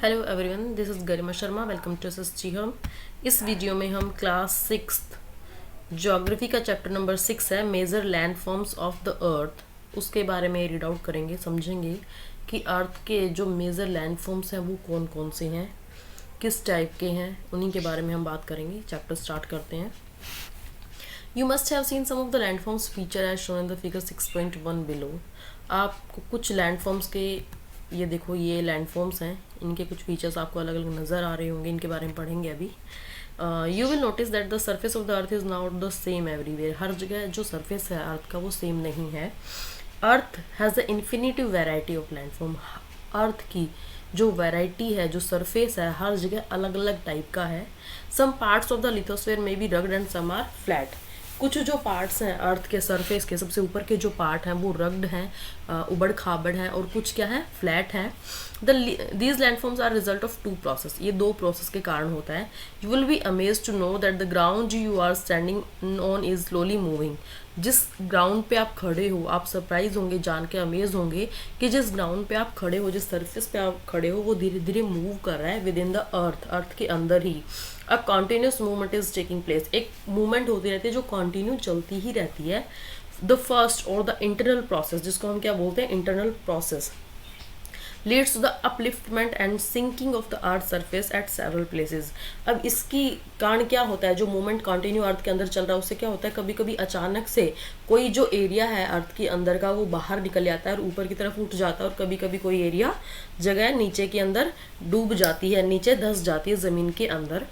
Hello everyone, this is Garima Sharma. Welcome to SSG home. इस video में हम क्लास 6 ज्योग्राफी का चैप्टर नंबर 6 है, major land forms of the earth, उसके बारे में रीड आउट करेंगे, समझेंगे कि अर्थ के जो मेजर लैंड फॉर्म्स हैं वो कौन कौन से हैं, किस टाइप के हैं, उन्हीं के बारे में हम बात करेंगे। चैप्टर स्टार्ट करते हैं। You must have seen some of the landforms feature as shown in the figure 6.1 below. आपको कुछ लैंडफॉर्म्स के, ये देखो ये लैंडफॉर्म्स हैं, इनके कुछ फीचर्स आपको अलग अलग नज़र आ रहे होंगे, इनके बारे में पढ़ेंगे अभी। You will notice that the surface of the earth is not the same everywhere. हर जगह जो सर्फेस है अर्थ का वो सेम नहीं है। Earth has the infinitive variety of landform. Earth की जो वैरायटी है, जो सरफेस है, हर जगह अलग अलग टाइप का है। Some parts of the lithosphere में be rugged and some are flat. कुछ जो पार्ट्स हैं अर्थ के सरफेस के, सबसे ऊपर के जो पार्ट हैं वो रग्ड हैं, उबड़ खाबड़ हैं, और कुछ क्या है, फ्लैट हैं। These landforms are result of two process. ये दो प्रोसेस के कारण होता है। You will be amaze to know that the ground you are standing on is slowly moving. जिस ग्राउंड पे आप खड़े हो, आप सरप्राइज होंगे, जान के अमेज होंगे कि जिस ग्राउंड पे आप खड़े हो, जिस सरफेस पे आप खड़े हो, वो धीरे धीरे मूव कर रहा है with in the earth, earth के अंदर ही। A continuous movement is taking place. एक मूवमेंट होती रहती है जो कॉन्टिन्यू चलती ही रहती है। द फर्स्ट और द इंटरनल प्रोसेस, जिसको हम क्या बोलते हैं, internal process, leads to the upliftment and sinking of the earth surface at several places। अब इसकी कारण क्या होता है, जो मूवमेंट कंटिन्यू अर्थ के अंदर चल रहा है उससे क्या होता है, कभी कभी अचानक से कोई जो एरिया है अर्थ के अंदर का वो बाहर निकल जाता है और ऊपर की तरफ उठ जाता है, और कभी कभी कोई एरिया जगह नीचे के अंदर डूब जाती है, नीचे धंस जाती है ज़मीन के अंदर।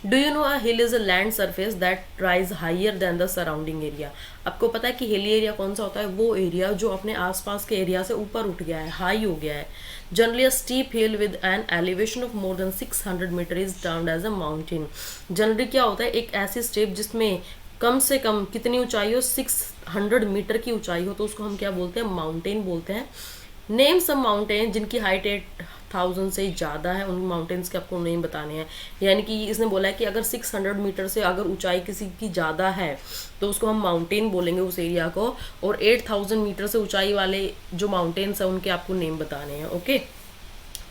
Do you know a hill is a land surface that rise higher than the surrounding area. आपको पता है कि हिली एरिया कौन सा होता है, वो एरिया जो अपने आसपास के एरिया से ऊपर उठ गया है, हाई हो गया है। Generally a steep hill with an elevation of more than 600 meter is termed as a mountain. Generally क्या होता है, एक ऐसी स्टेप जिसमें कम से कम कितनी ऊंचाई हो, 600 मीटर की ऊंचाई हो, तो उसको हम क्या बोलते हैं, माउंटेन बोलते हैं। नेम सम माउंटेन जिनकी हाइट 8000 से ज़्यादा है, उन माउंटेन्स के आपको नेम बताने हैं। यानी कि इसने बोला है कि अगर 600 मीटर से अगर ऊंचाई किसी की ज़्यादा है तो उसको हम माउंटेन बोलेंगे उस एरिया को, और 8000 मीटर से ऊंचाई वाले जो माउंटेन्स हैं उनके आपको नेम बताने हैं। ओके,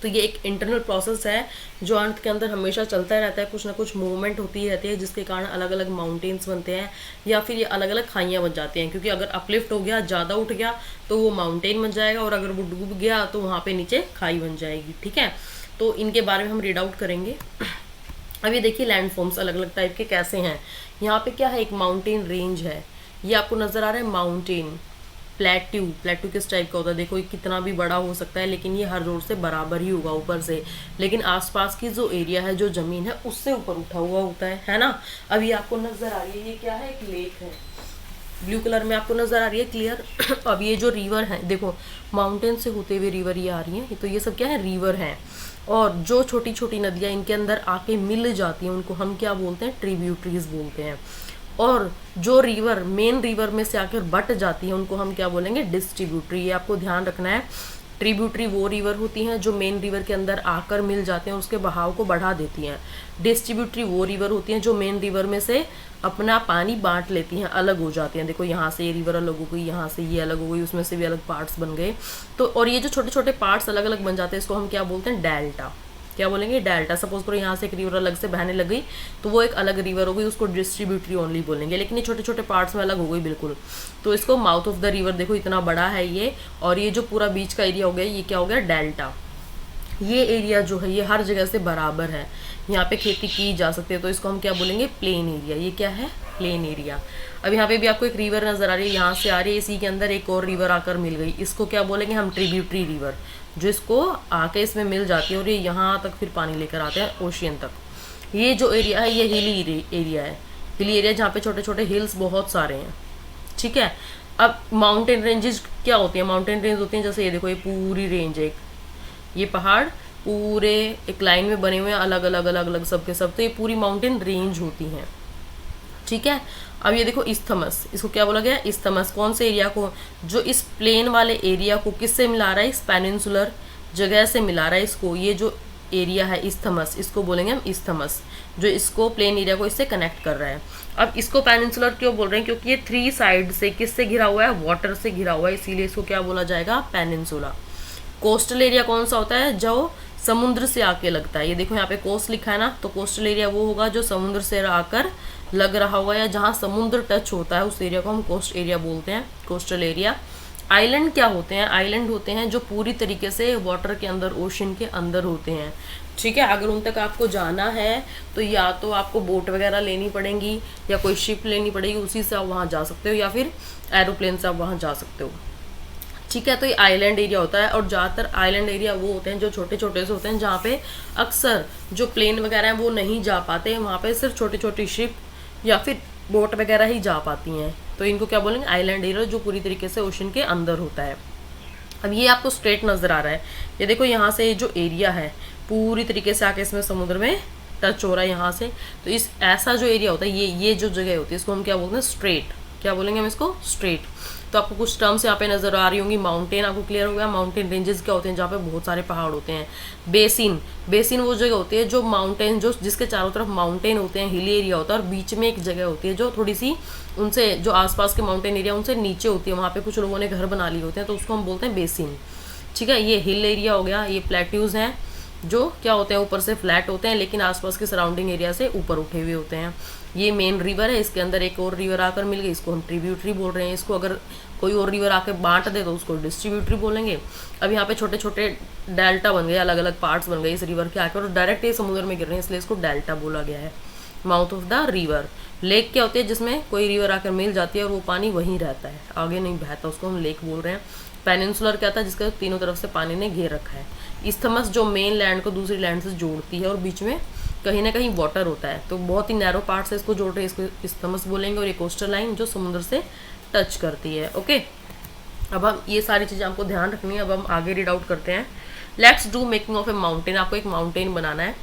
तो ये एक इंटरनल प्रोसेस है जो अर्थ के अंदर हमेशा चलता रहता है, कुछ ना कुछ मूवमेंट होती रहती है, जिसके कारण अलग अलग माउंटेन्स बनते हैं या फिर ये अलग अलग खाइयाँ बन जाती हैं। क्योंकि अगर अपलिफ्ट हो गया, ज़्यादा उठ गया, तो वो माउंटेन बन जाएगा, और अगर वो डूब गया तो वहाँ पे नीचे खाई बन जाएगी। ठीक है, तो इनके बारे में हम रीड आउट करेंगे। अब ये देखिए लैंडफॉर्म्स अलग अलग टाइप के कैसे हैं। यहाँ पे क्या है, एक माउंटेन रेंज है, ये आपको नज़र आ रहा है माउंटेन। प्लेट्यू, प्लेट्यू किस टाइप का होता है, देखो ये कितना भी बड़ा हो सकता है, लेकिन ये हर रोड से बराबर ही होगा ऊपर से, लेकिन आसपास की जो एरिया है, जो ज़मीन है, उससे ऊपर उठा हुआ होता है ना। अब ये आपको नज़र आ रही है, ये क्या है, एक लेक है, ब्लू कलर में आपको नज़र आ रही है, क्लियर। अब ये जो रिवर है, देखो माउंटेन से होते हुए रिवर ये आ रही है, तो ये सब क्या है, रिवर हैं। और जो छोटी छोटी नदियाँ इनके अंदर आके मिल जाती हैं उनको हम क्या बोलते हैं, ट्रिब्यूटरीज बोलते हैं। और जो रिवर मेन रिवर में से आकर बट जाती है उनको हम क्या बोलेंगे, डिस्ट्रीब्यूटरी। ये आपको ध्यान रखना है। ट्रिब्यूटरी वो रिवर होती हैं जो मेन रिवर के अंदर आकर मिल जाते हैं और उसके बहाव को बढ़ा देती हैं। डिस्ट्रीब्यूटरी वो रिवर होती हैं जो मेन रिवर में से अपना पानी बांट लेती हैं, अलग हो जाती हैं। देखो यहाँ से ये रिवर अलग हो गई, यहाँ से ये अलग हो गई, उसमें से भी अलग पार्ट्स बन गए। तो और ये जो छोटे छोटे पार्ट्स अलग अलग बन जाते हैं, इसको हम क्या बोलते हैं, डेल्टा। क्या बोलेंगे, डेल्टा। सपोज करो यहाँ से एक रिवर अलग से बहने लग गई तो वो एक अलग रिवर हो गई, उसको डिस्ट्रीब्यूटरी ओनली बोलेंगे। लेकिन ये छोटे छोटे पार्ट्स में अलग हो गई बिल्कुल, तो इसको माउथ ऑफ द रिवर, देखो इतना बड़ा है ये, और ये जो पूरा बीच का एरिया हो गया, ये क्या हो गया, डेल्टा। ये एरिया जो है ये हर जगह से बराबर है, यहाँ पे खेती की जा सकती है, तो इसको हम क्या बोलेंगे, प्लेन एरिया। ये क्या है, प्लेन एरिया। अब यहाँ पे भी आपको एक रिवर नजर आ रही है, यहाँ से आ रही है, इसी के अंदर एक और रिवर आकर मिल गई, इसको क्या बोलेंगे हम, ट्रिब्यूटरी रिवर, जो इसको आके इसमें मिल जाती है और ये यहाँ तक फिर पानी लेकर आते हैं ओशियन तक। ये जो एरिया है ये हिली एरिया है, हिली एरिया जहाँ पे छोटे छोटे हिल्स बहुत सारे हैं। ठीक है, अब माउंटेन रेंजेस क्या होती हैं, माउंटेन रेंज होती हैं जैसे ये देखो, ये पूरी रेंज है, ये पहाड़ पूरे एक लाइन में बने हुए हैं, अलग अलग अलग अलग सब के सब, तो ये पूरी माउंटेन रेंज होती हैं। ठीक है, अब ये देखो इस्थमस, इसको क्या बोला गया, इस्थमस। कौन से एरिया को, जो इस प्लेन वाले एरिया को किससे मिला रहा है, इस पेनिनसुलर जगह से मिला रहा है इसको। ये जो एरिया है इस्थमस, इसको बोलेंगे हम इस्थमस, जो इसको प्लेन एरिया को इससे कनेक्ट कर रहा है। अब इसको पेनिनसुलर क्यों बोल रहे हैं, क्योंकि ये 3 साइड से किससे घिरा हुआ है, वाटर से घिरा हुआ है, इसीलिए इसको क्या बोला जाएगा, पेनिनसुला। कोस्टल एरिया कौन सा होता है, जो समुद्र से आके लगता है। ये देखो यहाँ पे कोस्ट लिखा है ना, तो कोस्टल एरिया वो होगा जो समुद्र से आकर लग रहा होगा, या जहाँ समुद्र टच होता है उस एरिया को हम कोस्ट एरिया बोलते हैं, कोस्टल एरिया। आइलैंड क्या होते हैं? आइलैंड होते हैं जो पूरी तरीके से वाटर के अंदर, ओशन के अंदर होते हैं, ठीक है। अगर उन तक आपको जाना है तो या तो आपको बोट वगैरह लेनी पड़ेंगी या कोई शिप लेनी पड़ेगी, उसी से आप वहाँ जा सकते हो, या फिर एरोप्लेन से आप वहाँ जा सकते हो, ठीक है। तो ये आइलैंड एरिया होता है, और ज़्यादातर आइलैंड एरिया वो होते हैं जो छोटे छोटे से होते हैं, जहाँ पे अक्सर जो प्लेन वगैरह हैं वो नहीं जा पाते, वहाँ पे सिर्फ छोटी छोटी शिप या फिर बोट वगैरह ही जा पाती हैं। तो इनको क्या बोलेंगे? आइलैंड एरिया, जो पूरी तरीके से ओशन के अंदर होता है। अब ये आपको स्ट्रेट नज़र आ रहा है, ये देखो यहाँ से जो एरिया है पूरी तरीके से आके इसमें समुद्र में टच हो रहा है यहाँ से। तो इस ऐसा जो एरिया होता है, ये जो जगह होती है, इसको हम क्या बोलते हैं? स्ट्रेट। क्या बोलेंगे हम इसको? स्ट्रेट। तो आपको कुछ टर्म्स यहाँ पे नज़र आ रही होंगी। माउंटेन आपको क्लियर हो गया। माउंटेन रेंजेस क्या होते हैं? जहाँ पे बहुत सारे पहाड़ होते हैं। बेसिन, बेसिन वो जगह होती है जो माउंटेन, जो जिसके चारों तरफ माउंटेन होते हैं, हिली एरिया होता है, और बीच में एक जगह होती है जो थोड़ी सी उनसे, जो आसपास के माउंटेन एरिया उनसे नीचे होती है, वहाँ पे कुछ लोगों ने घर बना लिए होते हैं, तो उसको हम बोलते हैं बेसिन, ठीक है। ये हिल एरिया हो गया। ये प्लेट्यूज हैं जो क्या होते हैं? ऊपर से फ्लैट होते हैं, लेकिन आसपास के सराउंडिंग एरिया से ऊपर उठे हुए होते हैं। ये मेन रिवर है, इसके अंदर एक और रिवर आकर मिल गई, इसको हम ट्रिब्यूटरी बोल रहे हैं। इसको अगर कोई और रिवर आके बांट दे तो उसको डिस्ट्रीब्यूटरी बोलेंगे। अब यहाँ पे छोटे छोटे डेल्टा बन गए, अलग अलग पार्ट्स बन गए इस रिवर के आकर, और डायरेक्ट ये समुद्र में गिर रहे हैं, इसलिए इसको डेल्टा बोला गया है, mouth of the river. Lake क्या होती है? जिसमें कोई रिवर आकर मिल जाती है और वो पानी वहीं रहता है, आगे नहीं बहता, उसको हम लेक बोल रहे हैं। पेनिनसुलर क्या था? जिसके तीनों तरफ से पानी ने घेर रखा है। इस्थमस जो मेन लैंड को दूसरी लैंड से जोड़ती है और बीच में कहीं ना कहीं वाटर होता है, तो बहुत ही नैरो पार्ट से इसको जोड़ रहे हैं, इसको इस्थमस बोलेंगे। और ये कोस्टल लाइन जो समुद्र से टच करती है, ओके। अब हम ये सारी चीज़ें आपको ध्यान रखनी है। अब हम आगे रीड आउट करते हैं। Let's do making of A mountain. आपको एक माउंटेन बनाना है।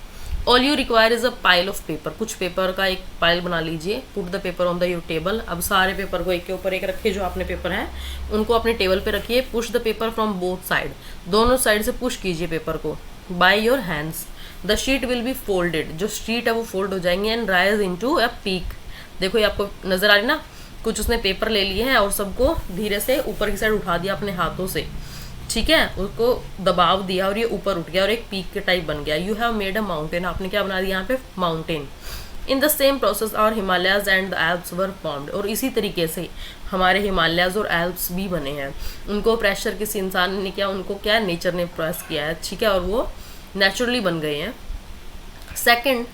All you require is a pile of paper. कुछ पेपर का एक पाइल बना लीजिए। Put the paper on the your table. अब सारे पेपर को एक के ऊपर एक रखिए, जो अपने पेपर हैं उनको अपने टेबल पे रखिए। Push the paper from both side. दोनों साइड से पुश कीजिए पेपर को by your hands. The sheet will be folded. जो शीट है वो फोल्ड हो जाएंगे and rise into a peak. देखो ये आपको नजर आ रही ना, कुछ उसने पेपर ले लिए हैं और सबको धीरे से ऊपर की साइड उठा दिया अपने हाथों से, ठीक है, उसको दबाव दिया और ये ऊपर उठ गया और एक पीक के टाइप बन गया। You have made a mountain. आपने क्या बना दिया यहाँ पे? Mountain. In the same process our Himalayas and the Alps were formed. और इसी तरीके से हमारे हिमालयाज और एल्प्स भी बने हैं। उनको प्रेशर किसी इंसान ने क्या, उनको क्या नेचर ने प्रेस किया है, ठीक है, और वो नेचुरली बन गए हैं। सेकेंड,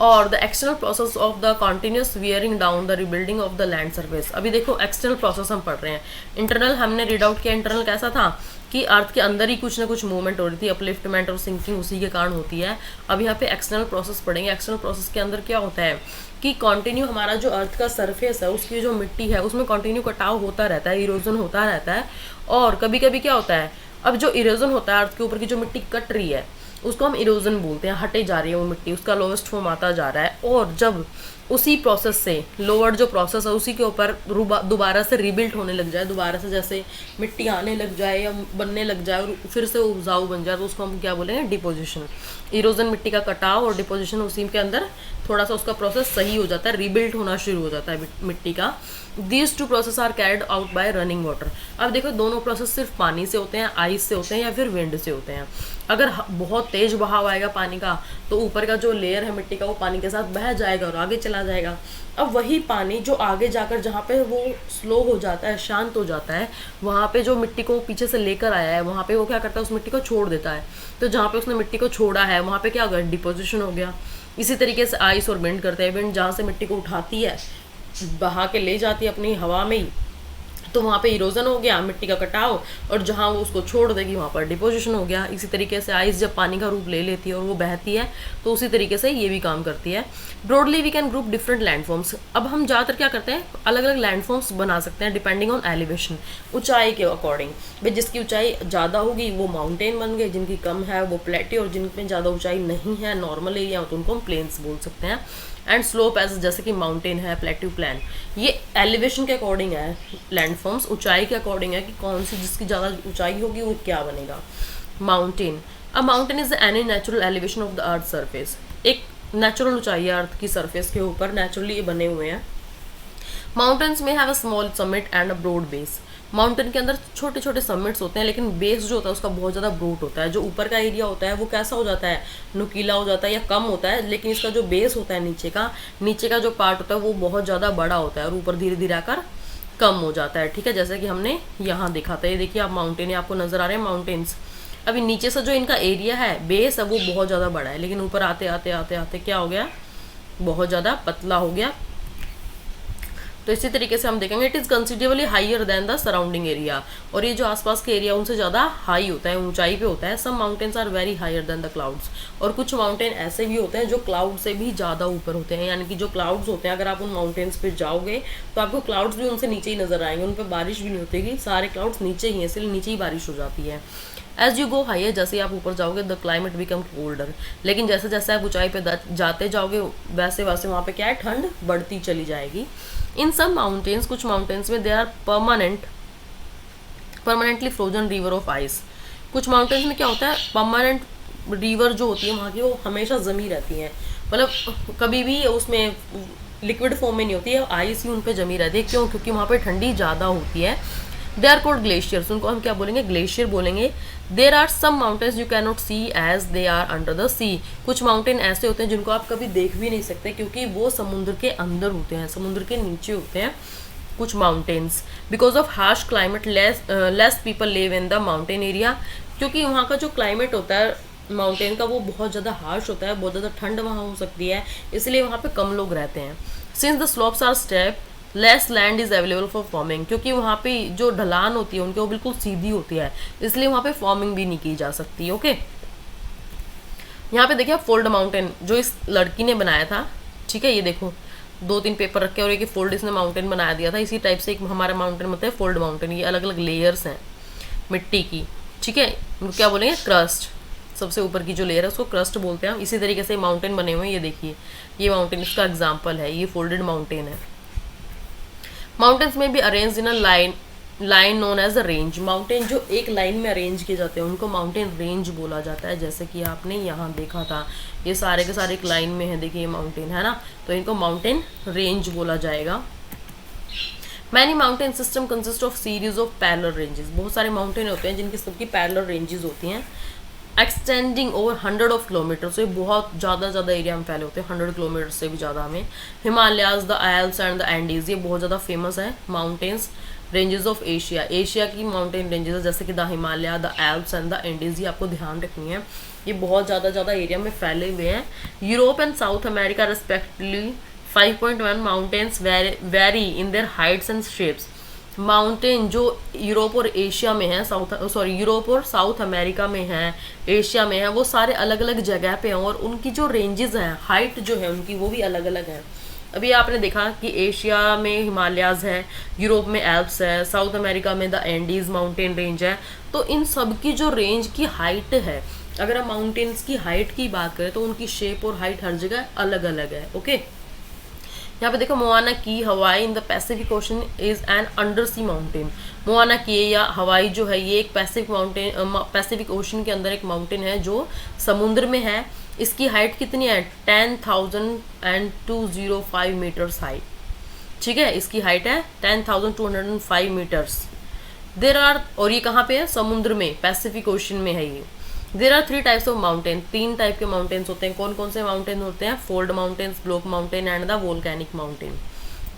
और the external process of the continuous wearing down the rebuilding of the land surface. अभी देखो एक्सटर्नल प्रोसेस हम पढ़ रहे हैं। इंटरनल हमने रीड आउट किया। इंटरनल कैसा था कि अर्थ के अंदर ही कुछ ना कुछ मूवमेंट हो रही थी, अपलिफ्टमेंट और सिंकिंग उसी के कारण होती है। अब यहाँ पे एक्सटर्नल प्रोसेस पढ़ेंगे। एक्सटर्नल प्रोसेस के अंदर क्या होता है कि कंटिन्यू हमारा जो अर्थ का सरफेस है, उसकी जो मिट्टी है, उसमें कंटिन्यू कटाव होता रहता है, इरोजन होता रहता है। और कभी कभी क्या होता है, अब जो इरोजन होता है, अर्थ के ऊपर की जो मिट्टी कट रही है उसको हम इरोजन बोलते हैं। हटे जा रही है वो मिट्टी, उसका लोवेस्ट फॉर्म आता जा रहा है। और जब उसी प्रोसेस से लोअर जो प्रोसेस है उसी के ऊपर दोबारा से रिबिल्ट होने लग जाए, दोबारा से जैसे मिट्टी आने लग जाए या बनने लग जाए और फिर से उपजाऊ बन जाए, तो उसको हम क्या बोलेंगे? डिपोजिशन। इरोजन मिट्टी का कटाव और डिपोजिशन, उसी के अंदर थोड़ा सा उसका प्रोसेस सही हो जाता है, रिबिल्ट होना शुरू हो जाता है मिट्टी का। These two process are carried out by running water. अब देखो दोनों प्रोसेस सिर्फ पानी से होते हैं, आइस से होते हैं या फिर विंड से होते हैं। अगर बहुत तेज बहाव आएगा पानी का तो ऊपर का जो लेयर है मिट्टी का वो पानी के साथ बह जाएगा और आगे चला जाएगा। अब वही पानी जो आगे जाकर जहाँ पे वो स्लो हो जाता है, शांत हो जाता है, वहाँ पे जो मिट्टी को पीछे से लेकर आया है वहाँ पे वो क्या करता है? उस मिट्टी को छोड़ देता है। तो जहाँ पे उसने मिट्टी को छोड़ा है वहाँ पे क्या हो गया? डिपोजिशन हो गया। इसी तरीके से आइस और विंड करते हैं। विंड जहाँ से मिट्टी को उठाती है, बहा के ले जाती है अपनी हवा में ही, तो वहाँ पे इरोजन हो गया, मिट्टी का कटाव, और जहाँ वो उसको छोड़ देगी वहाँ पर डिपोजिशन हो गया। इसी तरीके से आइस जब पानी का रूप ले लेती है और वो बहती है तो उसी तरीके से ये भी काम करती है। Broadly we can group different landforms. अब हम ज़्यादातर क्या करते हैं? अलग अलग लैंडफॉर्म्स बना सकते हैं डिपेंडिंग ऑन एलिवेशन, ऊंचाई के अकॉर्डिंग। भाई जिसकी ऊंचाई ज़्यादा होगी वो माउंटेन बन गए, जिनकी कम है वो प्लेट्यू, और जिनमें ज़्यादा ऊंचाई नहीं है, नॉर्मल एरिया, तो उनको हम प्लेन्स बोल सकते हैं। एंड स्लोप एज जैसे कि माउंटेन है, प्लेट्यू प्लान, ये एलिवेशन के अकॉर्डिंग है। लैंडफॉर्म्स ऊंचाई के अकॉर्डिंग है कि कौन सी, जिसकी ज़्यादा ऊंचाई होगी वो क्या बनेगा? Mountain. A mountain is any natural elevation of the earth surface. एक नेचुरल ऊंचाई है अर्थ की सरफेस के ऊपर, नेचुरली ये बने हुए हैं। माउंटेन्स में have a small summit and a broad base. Mountain के अंदर छोटे छोटे समिट्स होते हैं, लेकिन बेस जो होता है उसका बहुत ज़्यादा ब्रूट होता है। जो ऊपर का एरिया होता है वो कैसा हो जाता है, नुकीला हो जाता है या कम होता है, लेकिन इसका जो बेस होता है नीचे का जो पार्ट होता है वो बहुत ज़्यादा बड़ा होता है और ऊपर धीरे धीरे आकर कम हो जाता है। ठीक है, जैसे कि हमने यहाँ देखा था। ये देखिए आप माउंटेन, आपको नजर आ रहे हैं माउंटेन्स। अभी नीचे से जो इनका एरिया है, बेस है, वो बहुत ज़्यादा बड़ा है, लेकिन ऊपर आते आते आते आते क्या हो गया, बहुत ज़्यादा पतला हो गया। तो इसी तरीके से हम देखेंगे it is considerably higher than the surrounding area, और ये जो आसपास के एरिया उनसे ज़्यादा हाई होता है, ऊंचाई पे होता है। Some mountains are very higher than the clouds, और कुछ माउंटेन ऐसे भी होते हैं जो क्लाउड से भी ज़्यादा ऊपर होते हैं। यानी कि जो क्लाउड्स होते हैं, अगर आप उन माउंटेन्स पे जाओगे तो आपको क्लाउड्स भी उनसे नीचे ही नजर आएंगे, उन पर बारिश भी नहीं होती, सारे क्लाउड्स नीचे ही हैं, इसलिए नीचे ही बारिश हो जाती है। एज यू गो हाइयर, जैसे आप ऊपर जाओगे द क्लाइमेट बिकम कोल्डर, लेकिन जैसे जैसे आप ऊंचाई पे जाते जाओगे वैसे वैसे वहाँ पे क्या है, ठंड बढ़ती चली जाएगी। इन सम माउंटेन्स, कुछ माउंटेन्स में they are permanently frozen river of ice. कुछ माउंटेन्स में क्या होता है, परमानेंट रिवर जो होती है वहाँ की वो हमेशा जमी रहती है, मतलब कभी भी उसमें लिक्विड फॉर्म में नहीं होती है, आइस ही उन पर जमी रहती है। क्यों? क्योंकि वहाँ पे ठंडी ज़्यादा होती है। दे आर कॉल्ड ग्लेशियर्स, उनको हम क्या बोलेंगे, ग्लेशियर बोलेंगे। There are some mountains you can not see as they are under the sea, कुछ माउंटेन ऐसे होते हैं जिनको आप कभी देख भी नहीं सकते क्योंकि वो समुद्र के अंदर होते हैं, समुद्र के नीचे होते हैं कुछ mountains. Because of harsh climate less people live in the mountain area, क्योंकि वहाँ का जो क्लाइमेट होता है माउंटेन का वो बहुत ज़्यादा हार्श होता है, बहुत ज़्यादा ठंड वहाँ हो सकती है, इसलिए वहाँ पे कम लोग रहते हैं। Since the slopes are steep less land is available for farming, क्योंकि वहाँ पे जो ढलान होती है उनके वो बिल्कुल सीधी होती है, इसलिए वहाँ पे फॉर्मिंग भी नहीं की जा सकती। ओके, यहाँ पे देखिए फोल्ड माउंटेन जो इस लड़की ने बनाया था, ठीक है, ये देखो 2-3 पेपर रखे और एक फोल्ड इसने माउंटेन बना दिया था। इसी टाइप से एक हमारा माउंटेन बनता है फोल्ड माउंटेन। ये अलग अलग लेयर्स हैं मिट्टी की, ठीक है, क्या बोलेंगे, क्रस्ट, सबसे ऊपर की जो लेयर है उसको क्रस्ट बोलते हैं। इसी तरीके से माउंटेन बने हुए हैं, ये देखिए ये माउंटेन इसका एग्जाम्पल है, ये फोल्डेड माउंटेन है। माउंटेन्स में भी arrange in a line known as a range, mountain जो एक लाइन में अरेंज किए जाते हैं उनको माउंटेन रेंज बोला जाता है। जैसे कि आपने यहाँ देखा था, ये सारे के सारे एक लाइन में है, देखिए ये माउंटेन है ना, तो इनको माउंटेन रेंज बोला जाएगा। Many mountain system consist of series of parallel ranges, बहुत सारे माउंटेन होते हैं जिनकी सबकी पैरेलल रेंजेस होती हैं, एक्सटेंडिंग ओवर 100 ऑफ किलोमीटर, से बहुत ज़्यादा एरिया में फैले होते हैं, 100 किलोमीटर से भी ज़्यादा में। Himalayas, the Alps and the Andes, ये बहुत ज़्यादा फेमस है mountains ranges of Asia, Asia की माउंटेन रेंजेस जैसे कि the Himalaya, the Alps and the Andes, ये आपको ध्यान रखनी है, ये बहुत ज़्यादा एरिया में फैले हुए हैं। Europe and south America respectively 5.1 mountains very in their Heights and shapes, mountain जो यूरोप और एशिया में है, यूरोप और साउथ अमेरिका में है, एशिया में है, वो सारे अलग अलग जगह पे हैं और उनकी जो रेंजेस हैं, हाइट जो है उनकी वो भी अलग अलग है। अभी आपने देखा कि एशिया में हिमालयाज है, यूरोप में एल्प्स है, साउथ अमेरिका में द एंडीज माउंटेन रेंज है, तो इन सब की जो रेंज की हाइट है, अगर हम माउंटेन्स की हाइट की बात करें तो उनकी शेप और हाइट हर जगह अलग अलग है। ओके, यहाँ पे देखो Mauna Kea Hawaii in the Pacific Ocean is an under sea mountain, Mauna Kea या हवाई जो है ये एक पैसिफिक ओशन के अंदर एक माउंटेन है जो समुद्र में है। इसकी हाइट कितनी है, 10,205 मीटर्स हाइट, ठीक है, इसकी हाइट है 10,205 मीटर्स। देर आर, और ये कहाँ पे है, समुद्र में, पैसिफिक ओशन में है ये। There are 3 types of mountain, 3 type के माउंटेन्स होते हैं। कौन कौन से माउंटेन होते हैं, fold mountains, block mountain and the volcanic mountain.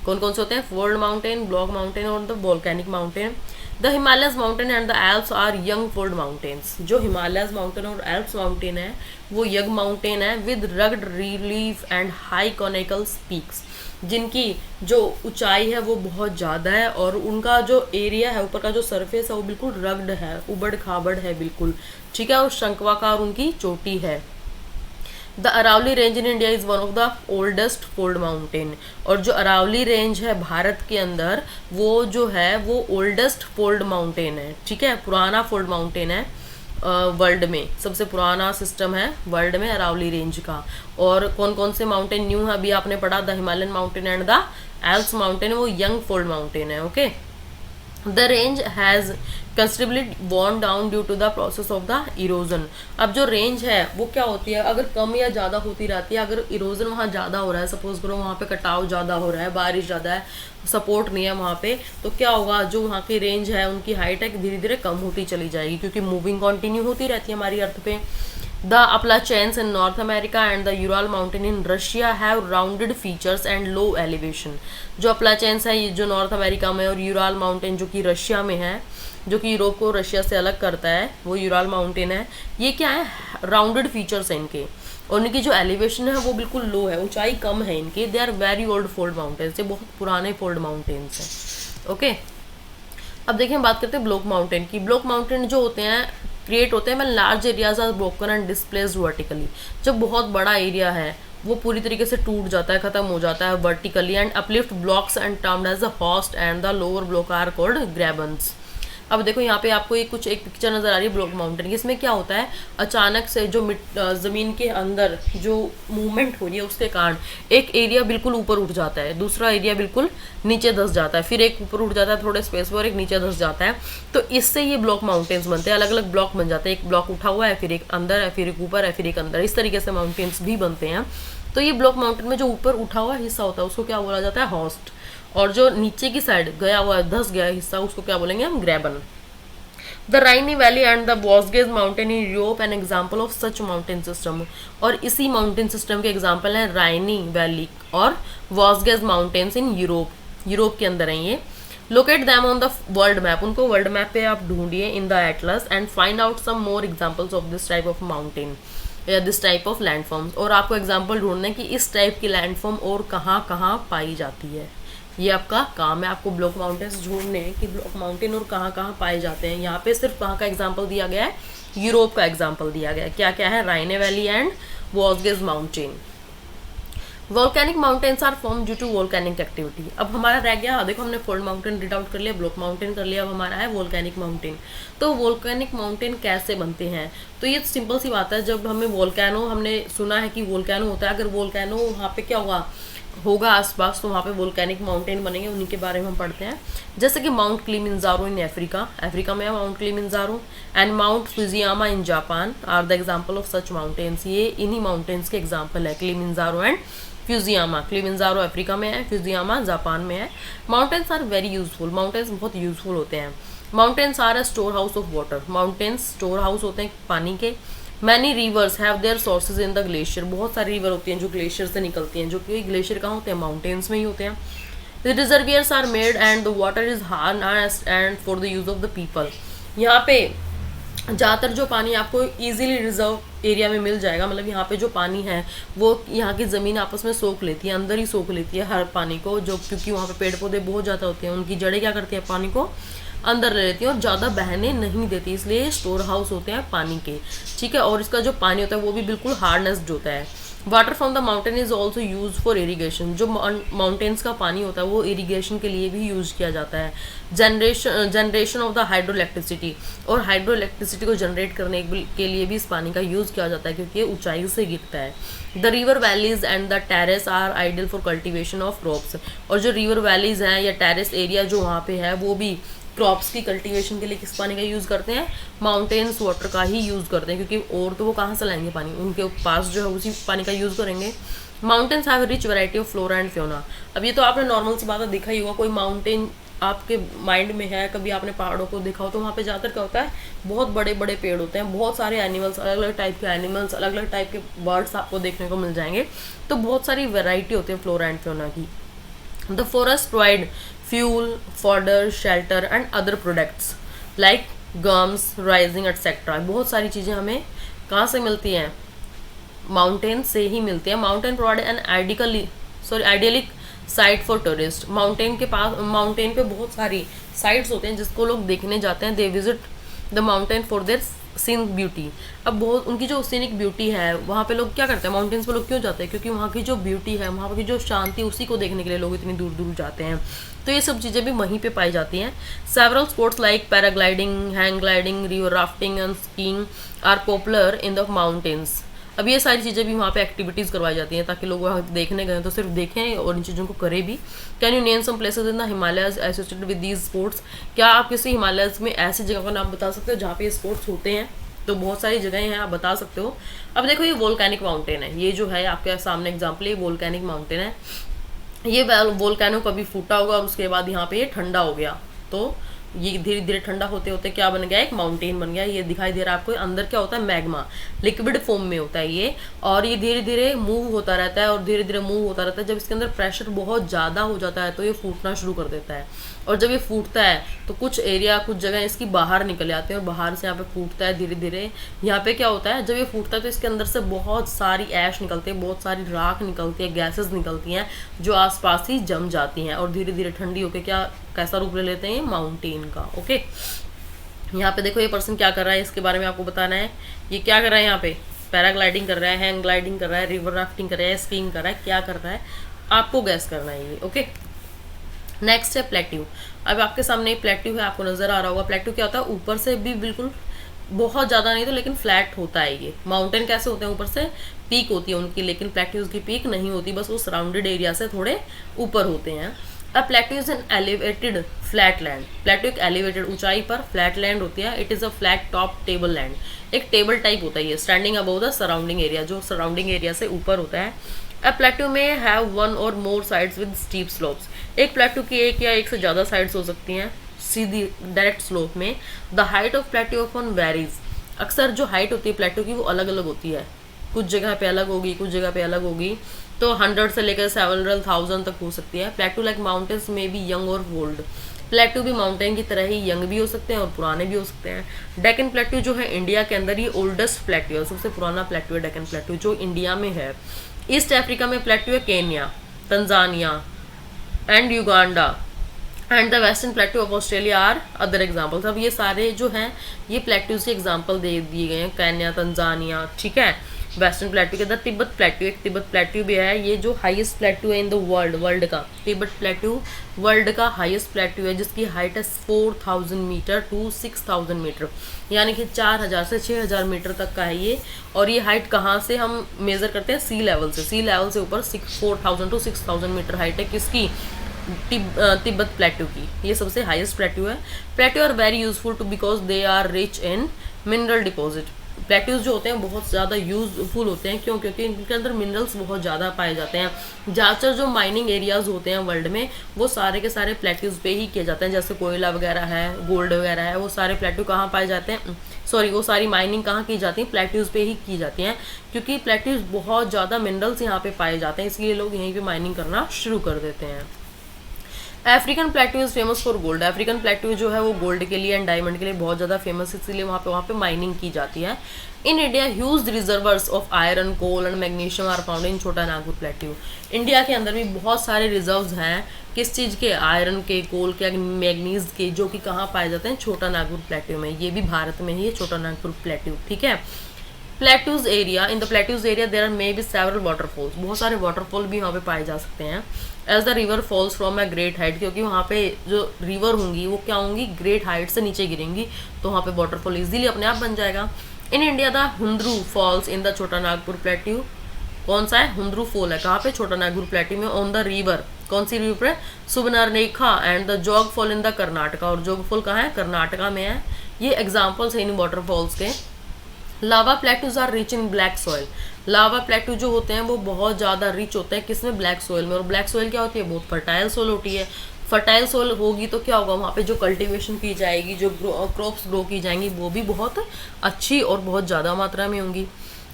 कौन कौन से होते हैं, फोल्ड माउंटेन, ब्लॉक माउंटेन और the volcanic mountain. The Himalayas mountain and the Alps are young fold mountains, जो हिमालयस माउंटेन और एल्प्स माउंटेन है वो यंग माउंटेन है with rugged relief and high conical peaks, जिनकी जो ऊंचाई है वो बहुत ज़्यादा है और उनका जो एरिया है, ऊपर का जो सरफेस है वो बिल्कुल रग्ड है, उबड़ खाबड़ है बिल्कुल, ठीक है, और शंक्वाकार उनकी चोटी है। The Aravalli range in India is one of the oldest fold mountain, और जो अरावली रेंज है भारत के अंदर वो जो है वो ओल्डेस्ट फोल्ड माउंटेन है, ठीक है, पुराना फोल्ड माउंटेन है वर्ल्ड में, सबसे पुराना सिस्टम है वर्ल्ड में अरावली रेंज का। और कौन कौन से माउंटेन न्यू है, अभी आपने पढ़ा the Himalayan mountain and the Alps mountain, वो यंग फोल्ड माउंटेन है। Okay, the range has considerably worn down due to the process of the erosion. अब जो रेंज है वो क्या होती है, अगर कम या ज़्यादा होती रहती है, अगर इरोजन वहाँ ज़्यादा हो रहा है, सपोज करो वहाँ पे कटाव ज़्यादा हो रहा है, बारिश ज़्यादा है, सपोर्ट नहीं है वहाँ पे, तो क्या होगा, जो वहाँ की रेंज है उनकी हाइट है धीरे धीरे कम होती चली जाएगी, क्योंकि मूविंग कंटिन्यू होती रहती है हमारी अर्थ पे। The Appalachians in North America and the Ural Mountain in Russia have rounded features and low elevation। जो Appalachians है ये जो नॉर्थ अमेरिका में, और यूराल माउंटेन जो कि रशिया में है, जो कि यूरोप को रशिया से अलग करता है, वो यूराल माउंटेन है, ये क्या है, राउंडेड फीचर्स हैं इनके, और इनकी जो एलिवेशन है वो बिल्कुल लो है, ऊंचाई कम है इनकी। They are very old fold mountains, ये बहुत पुराने फोल्ड माउंटेन्स हैं। ओके, अब देखिए हम बात करते हैं ब्लॉक माउंटेन की। ब्लॉक माउंटेन जो होते हैं क्रिएट होते हैं when large areas are broken and displaced vertically. जब बहुत बड़ा एरिया है वो पूरी तरीके से टूट जाता है, खत्म हो जाता है vertically, and uplift blocks and termed as the horst and the lower block are called grabens. अब देखो यहाँ पे आपको एक पिक्चर नजर आ रही है ब्लॉक माउंटेन की। इसमें क्या होता है, अचानक से जो ज़मीन के अंदर जो मूवमेंट हो रही है उसके कारण एक एरिया बिल्कुल ऊपर उठ जाता है, दूसरा एरिया बिल्कुल नीचे धंस जाता है, फिर एक ऊपर उठ जाता है थोड़े स्पेस पर और एक नीचे धंस जाता है। तो इससे ये ब्लॉक माउंटेन्स बनते हैं, अलग अलग ब्लॉक बन जाते हैं, एक ब्लॉक उठा हुआ है, फिर एक अंदर है, फिर एक ऊपर है, फिर एक अंदर, इस तरीके से माउंटेन्स भी बनते हैं। तो ये ब्लॉक माउंटेन में जो ऊपर उठा हुआ हिस्सा होता है उसको क्या बोला जाता है, हॉस्ट, और जो नीचे की साइड गया हुआ धंस गया हिस्सा उसको क्या बोलेंगे हम, ग्रेबन। The Rhine Valley and the Vosges Mountain in Europe an example of such mountain system। और इसी माउंटेन सिस्टम के एग्जाम्पल हैं राइनी वैली और वॉस्गेज माउंटेन्स इन यूरोप के अंदर हैं ये। Locate them on the world map, उनको वर्ल्ड मैप पे आप ढूंढिए in the atlas and find out some more examples of this type of mountain या दिस टाइप ऑफ लैंडफॉर्म्स। और आपको एग्जाम्पल ढूंढना है कि इस टाइप की लैंडफॉर्म और कहाँ कहाँ पाई जाती है। ये आपका काम है, आपको ब्लॉक माउंटेन्स ढूंढने हैं कि ब्लॉक माउंटेन और कहाँ कहाँ पाए जाते हैं। यहाँ पे सिर्फ कहाँ का एग्जाम्पल दिया गया है, यूरोप का एग्जाम्पल दिया गया है। क्या क्या है, राइने वैली एंड वॉस्गेज mountain. Volcanic mountains are form due to volcanic activity. अब हमारा रह गया, देखो हमने फोल्ड माउंटेन रीड आउट कर लिया, ब्लॉक माउंटेन कर लिया, अब हमारा है वोल्केनिक माउंटेन। तो वोल्केनिक माउंटेन कैसे बनते हैं, तो ये सिंपल सी बात है, जब हमें वोल्केनो, हमने सुना है कि वोल्केनो होता है, अगर वोल्केनो वहाँ पे क्या होगा आसपास, तो वहाँ पे वोल्केनिक माउंटेन बनेंगे, उन्हीं के बारे में हम पढ़ते हैं। जैसे कि माउंट किलिमंजारो इन अफ्रीका में है mount Kilimanjaro, and mount Fujiyama in Japan are the example of such mountains. ये इन्हीं माउंटेन्स के एग्जाम्पल है, Kilimanjaro and Fujiyama. Kilimanjaro Africa में है, फ्यूजियामा जापान में है। Mountains are very useful, mountains बहुत यूजफुल होते हैं। Mountains are a storehouse of water, mountains storehouse होते हैं पानी के। Many rivers have their sources in the glacier, बहुत सारी रिवर होती हैं जो ग्लेशियर से निकलती हैं, जो कि ग्लेशियर कहाँ होते हैं, माउंटेन्स में ही होते हैं। The reservoirs are made and the water is harnessed and for the use of the people. यहाँ पे ज़्यादातर जो पानी आपको इजीली रिजर्व एरिया में मिल जाएगा, मतलब यहाँ पे जो पानी है वो यहाँ की ज़मीन आपस में सोख लेती है, अंदर ही सोख लेती है हर पानी को, जो क्योंकि वहाँ पे पेड़ पौधे बहुत ज़्यादा होते हैं, उनकी जड़ें क्या करती हैं, पानी को अंदर ले लेती है और ज़्यादा बहने नहीं देती, इसलिए स्टोर हाउस होते हैं पानी के, ठीक है। और इसका जो पानी होता है वो भी बिल्कुल हार्डनेस्ड होता है। Water from the mountain is also use for irrigation, जो माउंटेन्स का पानी होता है वो इरीगेशन के लिए भी यूज किया जाता है। Generation of the hydro electricity, और हाइड्रो इलेक्ट्रिसिटी को जनरेट करने के लिए भी इस पानी का यूज़ किया जाता है, क्योंकि ये ऊंचाई से गिरता है। The river valleys and the terrace are ideal for cultivation of crops, और जो रिवर वैलीज हैं या टेरेस एरिया जो वहाँ पे है वो भी क्रॉप्स की कल्टीवेशन के लिए किस पानी का यूज़ करते हैं, माउंटेन्स वाटर का ही यूज़ करते हैं, क्योंकि और तो वो कहाँ से लाएंगे पानी, उनके पास जो है उसी पानी का यूज़ करेंगे। Mountains have rich variety of flora and Fiona. अब ये तो आपने नॉर्मल सी बात देखा ही होगा, कोई माउंटेन आपके माइंड में है, कभी आपने पहाड़ों को देखा हो, तो वहाँ पे ज़्यादातर क्या होता है, बहुत बड़े बड़े पेड़ होते हैं, बहुत सारे एनिमल्स, अलग अलग टाइप के एनिमल्स, अलग अलग टाइप के बर्ड्स आपको देखने को मिल जाएंगे। तो बहुत सारी वेराइटी होती है फ्लोरा एंड फ्योना की। The forest provide fuel, fodder, shelter and other products like gums, rising etcetera. बहुत सारी चीज़ें हमें कहाँ से मिलती हैं, माउंटेन से ही मिलती है। Mountain provide an idyllic site for tourist. Mountain पे बहुत सारी साइट्स होते हैं जिसको लोग देखने जाते हैं। They visit the mountain for their scenic beauty. अब बहुत उनकी जो सीनिक ब्यूटी है वहाँ पे लोग क्या करते हैं, माउंटेन्स पे लोग क्यों जाते हैं, क्योंकि वहाँ की जो ब्यूटी है, वहाँ की जो शांति, उसी को देखने के लिए लोग इतनी दूर दूर जाते हैं। तो ये सब चीज़ें भी वहीं पे पाई जाती हैं। Several sports like paragliding, hang gliding, river rafting and skiing are popular in the mountains. अब ये सारी चीज़ें भी वहाँ पे एक्टिविटीज़ करवाई जाती हैं ताकि लोग वहाँ देखने गए तो सिर्फ देखें और इन चीज़ों को करें भी। Can you name some places in the Himalayas associated with these sports? क्या आप किसी हिमालयस में ऐसी जगह का नाम बता सकते हो जहाँ पे ये स्पोर्ट्स होते हैं? तो बहुत सारी जगहें हैं, आप बता सकते हो। अब देखो ये वोल्केनिक माउंटेन है, ये जो है आपके सामने एग्जाम्पल, ये वोल्केनिक माउंटेन है। ये वोल्केनो कभी फूटा होगा और उसके बाद यहाँ पे ये ठंडा हो गया, तो ये धीरे धीरे ठंडा होते होते क्या बन गया, एक माउंटेन बन गया। ये दिखाई दे रहा है आपको, अंदर क्या होता है, मैग्मा, लिक्विड फॉर्म में होता है ये, और ये धीरे धीरे मूव होता रहता है और धीरे धीरे मूव होता रहता है। जब इसके अंदर प्रेशर बहुत ज़्यादा हो जाता है तो ये फूटना शुरू कर देता है, और जब ये फूटता है तो कुछ एरिया, कुछ जगह इसकी बाहर निकल आते हैं और बाहर से यहाँ पे फूटता है धीरे धीरे। यहाँ पे क्या होता है, जब ये फूटता है तो इसके अंदर से बहुत सारी ऐश निकलती है, बहुत सारी राख निकलती है, गैसेस निकलती हैं जो आसपास ही जम जाती हैं और धीरे धीरे ठंडी होकर क्या कैसा रूप ले लेते हैं, माउंटेन का। ओके, यहाँ पे देखो ये पर्सन क्या कर रहा है, इसके बारे में आपको बताना है। ये क्या कर रहा है, यहाँ पे पैराग्लाइडिंग कर रहा है, हैंग ग्लाइडिंग कर रहा है, रिवर राफ्टिंग कर रहा है, स्कीइंग कर रहा है, क्या कर रहा है आपको गैस करना है ये। ओके, नेक्स्ट है प्लेट्यू। अब आपके सामने प्लेट्यू है, आपको नजर आ रहा होगा। प्लेट्यू क्या होता है, ऊपर से भी बिल्कुल बहुत ज़्यादा नहीं तो लेकिन फ्लैट होता है ये। माउंटेन कैसे होते हैं, ऊपर से पीक होती है उनकी, लेकिन प्लेट्यूज की पीक नहीं होती, बस वो सराउंडेड एरिया से थोड़े ऊपर होते हैं। अब plateau is an elevated flat land. Plateau एक एलिवेटेड ऊंचाई पर फ्लैट लैंड होती है। It is a flat top table land, एक टेबल टाइप होता है ये, standing above the surrounding area, जो सराउंडिंग एरिया से ऊपर होता है। अब प्लेट्यू में हैव वन और मोर साइड्स विद स्टीप स्लोप्स। एक प्लेट्यू की एक या एक से ज़्यादा साइड्स हो सकती हैं सीधी डायरेक्ट स्लोप में। The height of plateau of one varies. अक्सर जो हाइट होती है प्लेट्यू की वो अलग अलग होती है, कुछ जगह पे अलग होगी, कुछ जगह पे अलग होगी, तो 100 से लेकर 7,000 तक हो सकती है। प्लेट्यू लाइक माउंटेन्स में भी यंग और ओल्ड। प्लेट्यू भी माउंटेन की तरह ही यंग भी हो सकते हैं और पुराने भी हो सकते हैं। डेक्कन प्लेट्यू जो है इंडिया के अंदर ये ओल्डेस्ट प्लेट्यू है, सबसे पुराना प्लेट्यू है डेक्कन प्लेट्यू जो इंडिया में है। ईस्ट अफ्रीका में प्लेट्यू है Kenya, Tanzania and Uganda, and the western plateau of Australia are other examples. अब ये सारे जो हैं ये प्लेट्यूज के एग्जाम्पल दे दिए गए हैं, केन्या, तंजानिया, ठीक है। वेस्टर्न प्लेट्यू के अंदर तिब्बत प्लेट्यू, एक तिब्बत प्लेट्यू भी है, ये जो हाईएस्ट प्लेट्यू है इन द वर्ल्ड का। तिब्बत प्लेट्यू वर्ल्ड का हाईएस्ट प्लेट्यू है जिसकी हाइट है 4,000 मीटर टू 6,000 मीटर, यानी कि 4,000 से 6,000 मीटर तक का है ये। और ये हाइट कहाँ से हम मेज़र करते हैं, सी लेवल से। सी लेवल से ऊपर 4,000 टू 6,000 मीटर हाइट है किसकी, तिब्बत प्लेट्यू की। ये सबसे हाईएस्ट प्लेट्यू है। Plateau are very useful too because they are rich in mineral deposit. Plateaus जो होते हैं बहुत ज़्यादा यूजफुल होते हैं, क्यों, क्योंकि इनके अंदर मिनरल्स बहुत ज़्यादा पाए जाते हैं। ज़्यादातर जो माइनिंग एरियाज होते हैं वर्ल्ड में वो सारे के सारे प्लेट्यूज पे ही किए जाते हैं, जैसे कोयला वगैरह है, गोल्ड वगैरह है, वो सारे प्लेट्यू कहाँ पाए जाते हैं, सॉरी वो सारी माइनिंग कहाँ की जाती है, प्लेट्यूज पे ही की जाती हैं, क्योंकि प्लेट्यूज बहुत ज़्यादा मिनरल्स यहाँ पे पाए जाते हैं, इसलिए लोग यहीं पर माइनिंग करना शुरू कर देते हैं। African plateau is famous for gold. African plateau जो है वो गोल्ड के लिए एंड डायमंड के लिए बहुत ज़्यादा फेमस है, इसलिए वहाँ पे माइनिंग की जाती है। In India huge reserves of iron, coal and magnesium are found in Chota Nagpur plateau. India के अंदर भी बहुत सारे रिजर्व्स हैं, किस चीज़ के, आयरन के, कोल के, मैग्नीज के, जो कि कहाँ पाए जाते हैं, छोटा नागपुर प्लेट्यू में। ये भी भारत में ही है छोटा नागपुर प्लेट्यू, ठीक है। Plateaus area, in the plateaus area there are maybe several waterfalls. बहुत सारे वाटरफॉल भी वहाँ पे पाए जा सकते हैं। As the river falls from a great height, क्योंकि वहाँ पे जो रिवर होंगी वो क्या होंगी, ग्रेट हाइट से नीचे गिरेंगी, तो वहाँ पे वाटरफॉल इजीली अपने आप बन जाएगा। In India the Hundru falls in the Chota Nagpur plateau. कौन सा है, हुंद्रू फॉल है, कहाँ पे, छोटा नागपुर प्लेट्यू में, ऑन द रिवर, कौन सी रिवर है, सुबर्णरेखा, एंड द जोग फॉल इन द कर्नाटका, और जोग फॉल कहाँ है, कर्नाटका में है। ये एग्जाम्पल्स है इन वाटरफॉल्स के। Lava plateaus are rich in black soil. Lava plateau जो होते हैं वो बहुत ज़्यादा रिच होते हैं किसमें, ब्लैक सॉइल में। और ब्लैक सॉइल क्या होती है, बहुत फर्टाइल सॉइल होती है। फर्टाइल सॉइल होगी तो क्या होगा, वहाँ पे जो कल्टीवेशन की जाएगी, जो क्रॉप्स ग्रो की जाएंगी वो भी बहुत अच्छी और बहुत ज़्यादा मात्रा में होंगी।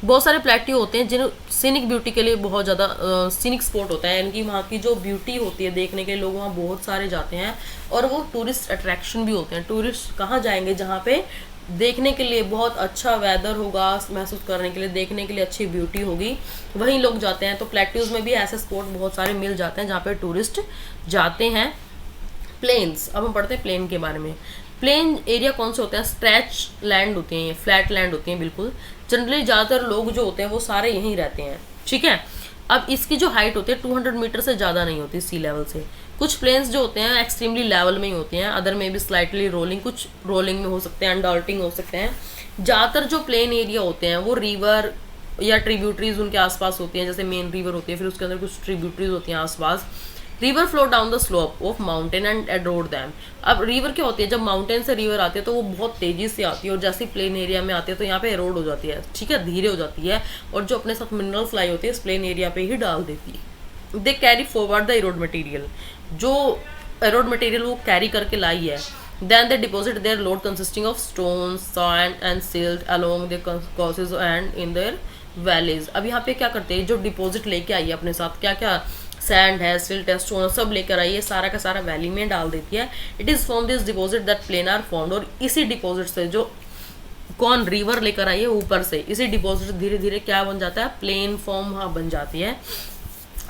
बहुत सारे प्लेट्यू होते हैं जिन सीनिक ब्यूटी के लिए बहुत ज़्यादा सीनिक स्पॉट होता है, यानी कि वहाँ की जो ब्यूटी होती है देखने के लोग वहाँ बहुत सारे जाते हैं, और वो टूरिस्ट अट्रैक्शन भी होते हैं। टूरिस्ट कहाँ जाएंगे, जहाँ पे देखने के लिए बहुत अच्छा वेदर होगा, महसूस करने के लिए, देखने के लिए अच्छी ब्यूटी होगी, वहीं लोग जाते हैं। तो प्लेट्यूज में भी ऐसे स्पॉट बहुत सारे मिल जाते हैं जहाँ पे टूरिस्ट जाते हैं। प्लेन्स, अब हम पढ़ते हैं प्लेन के बारे में। प्लेन एरिया कौन से होते हैं, स्ट्रेच लैंड होती हैं, ये फ्लैट लैंड होती हैं बिल्कुल। जनरली ज़्यादातर लोग जो होते हैं वो सारे यहीं रहते हैं, ठीक है। अब इसकी जो हाइट होती है 200 मीटर से ज़्यादा नहीं होती सी लेवल से। कुछ प्लेन्स जो होते हैं एक्सट्रीमली लेवल में ही होते हैं, अदर में भी स्लाइटली रोलिंग, कुछ रोलिंग में हो सकते हैं, अनडॉल्टिंग हो सकते हैं। ज़्यादातर जो प्लेन एरिया होते हैं वो रिवर या ट्रिब्यूटरीज उनके आसपास होती हैं, जैसे मेन रिवर होती है, फिर उसके अंदर कुछ ट्रिब्यूटरीज होती हैं आसपास। River flow down the slope of mountain and arrowed them. अब रिवर क्या होती है, जब माउंटेन से रिवर आती है तो वो बहुत तेजी से आती है, और जैसे प्लेन एरिया में आती है तो यहाँ पे एरोड हो जाती है, ठीक है, धीरे हो जाती है, और जो अपने साथ मिनरल फ्लाई होती है इस प्लेन एरिया पे ही डाल देती है। They carry forward the arrowed material, जो एरोड मटेरियल वो कैरी करके लाई है। Then they deposit their load consisting of stones, sand and silt along the courses and in their valleys। अब यहाँ पे क्या करते हैं, जो डिपॉजिट लेके आई है अपने साथ, क्या क्या सैंड है, सिल्ट है, स्टोन सब लेकर आई है, सारा का सारा वैली में डाल देती है। It is from this deposit that plain are formed, और इसी डिपॉजिट से जो कौन रिवर लेकर आई है ऊपर से, इसी डिपॉजिट धीरे धीरे क्या बन जाता है, प्लेन फॉर्म वहाँ बन जाती है।